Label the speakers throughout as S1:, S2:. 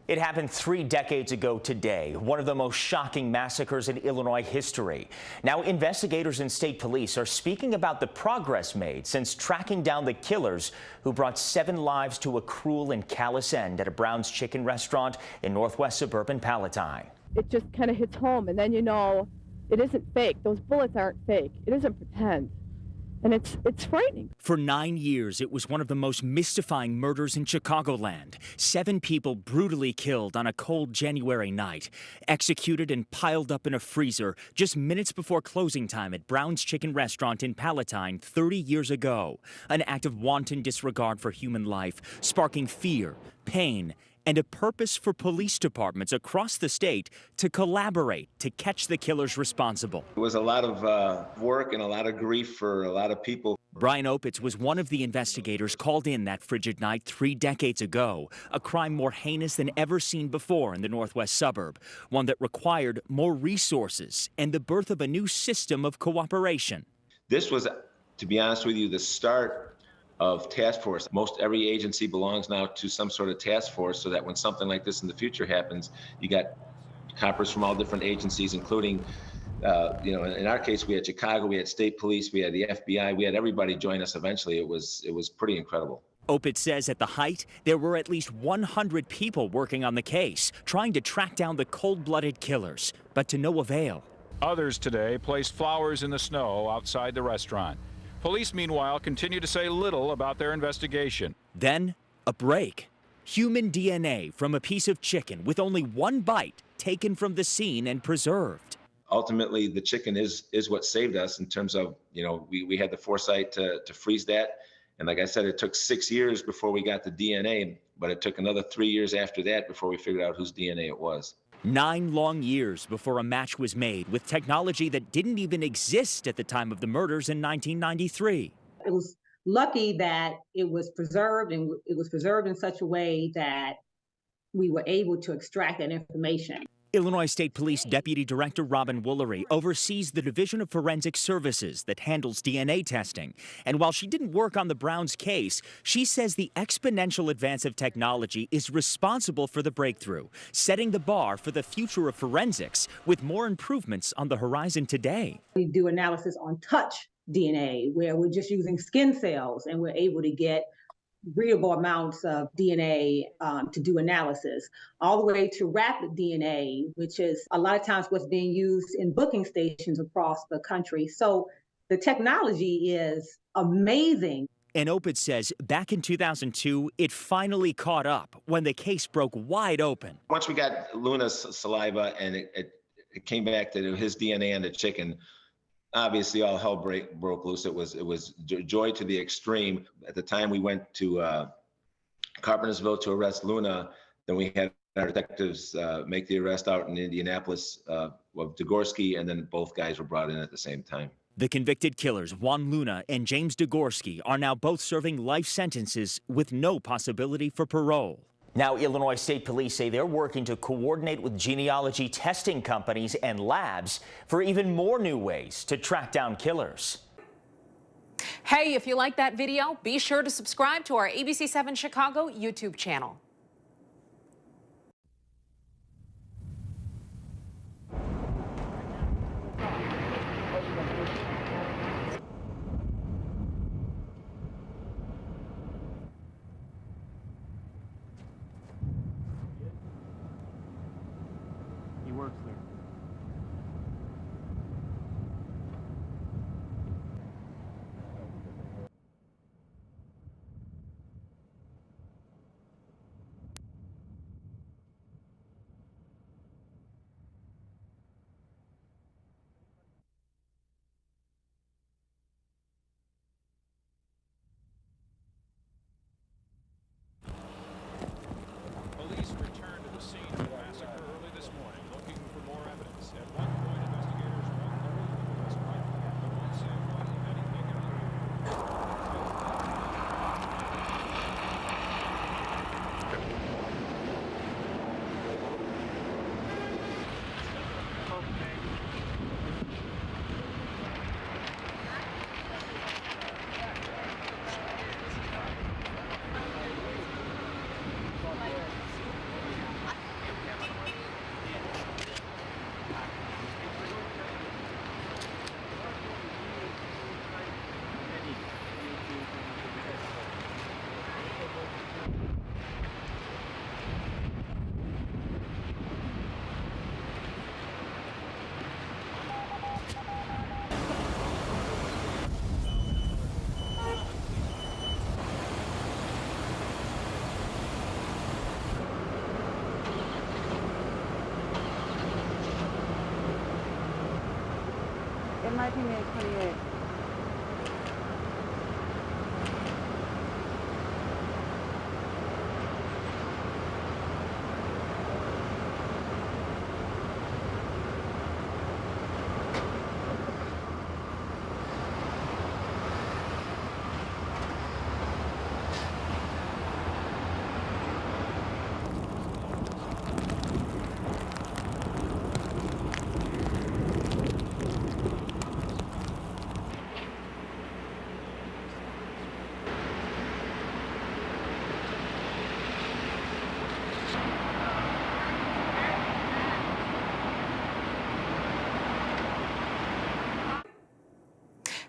S1: It happened 3 decades ago today, one of the most shocking massacres in Illinois history. Now, investigators and state police are speaking about the progress made since tracking down the killers who brought 7 lives to a cruel and callous end at a Brown's Chicken restaurant in northwest suburban Palatine.
S2: It just kind of hits home, and then you know it isn't fake. Those bullets aren't fake. It isn't pretend. And it's frightening.
S3: For 9 years, it was one of the most mystifying murders in Chicagoland. 7 people brutally killed on a cold January night, executed and piled up in a freezer just minutes before closing time at Brown's Chicken restaurant in Palatine 30 years ago. An act of wanton disregard for human life, sparking fear, pain, and a purpose for police departments across the state to collaborate to catch the killers responsible.
S4: It was a lot of work and a lot of grief for a lot of people.
S3: Brian Opitz was one of the investigators called in that frigid night 3 decades ago, a crime more heinous than ever seen before in the northwest suburb, one that required more resources and the birth of a new system of cooperation.
S4: This was, to be honest with you, the start of task force. Most every agency belongs now to some sort of task force, so that when something like this in the future happens, you got coppers from all different agencies, including, in our case, we had Chicago, we had state police, we had the FBI, we had everybody join us eventually. It was pretty incredible.
S3: Opitz says at the height, there were at least 100 people working on the case, trying to track down the cold-blooded killers, but to no avail.
S5: Others today placed flowers in the snow outside the restaurant. Police, meanwhile, continue to say little about their investigation.
S3: Then, a break. Human DNA from a piece of chicken with only 1 bite taken from the scene and preserved.
S4: Ultimately, the chicken is what saved us in terms of, we had the foresight to freeze that. And like I said, it took 6 years before we got the DNA, but it took another 3 years after that before we figured out whose DNA it was.
S3: 9 long years before a match was made with technology that didn't even exist at the time of the murders in 1993.
S6: It was lucky that it was preserved, and it was preserved in such a way that we were able to extract that information.
S3: Illinois State Police Deputy Director Robin Woolery oversees the Division of Forensic Services that handles DNA testing. And while she didn't work on the Browns case, she says the exponential advance of technology is responsible for the breakthrough, setting the bar for the future of forensics with more improvements on the horizon today.
S6: We do analysis on touch DNA, where we're just using skin cells, and we're able to get readable amounts of DNA to do analysis, all the way to rapid DNA, which is a lot of times what's being used in booking stations across the country. So the technology is amazing.
S3: And Opitz says back in 2002, it finally caught up when the case broke wide open.
S4: Once we got Luna's saliva and it came back to his DNA on the chicken, obviously all hell broke loose. It was joy to the extreme. At the time we went to Carpentersville to arrest Luna, then we had our detectives make the arrest out in Indianapolis of Degorski, and then both guys were brought in at the same time.
S3: The convicted killers, Juan Luna and James Degorski, are now both serving life sentences with no possibility for parole.
S1: Now, Illinois State Police say they're working to coordinate with genealogy testing companies and labs for even more new ways to track down killers.
S7: Hey, if you like that video, be sure to subscribe to our ABC7 Chicago YouTube channel.
S8: He works there.
S5: Police returned to the scene of the massacre early this morning, looking for more
S8: MRT May 28.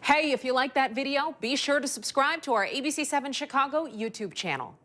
S7: Hey, if you like that video, be sure to subscribe to our ABC7 Chicago YouTube channel.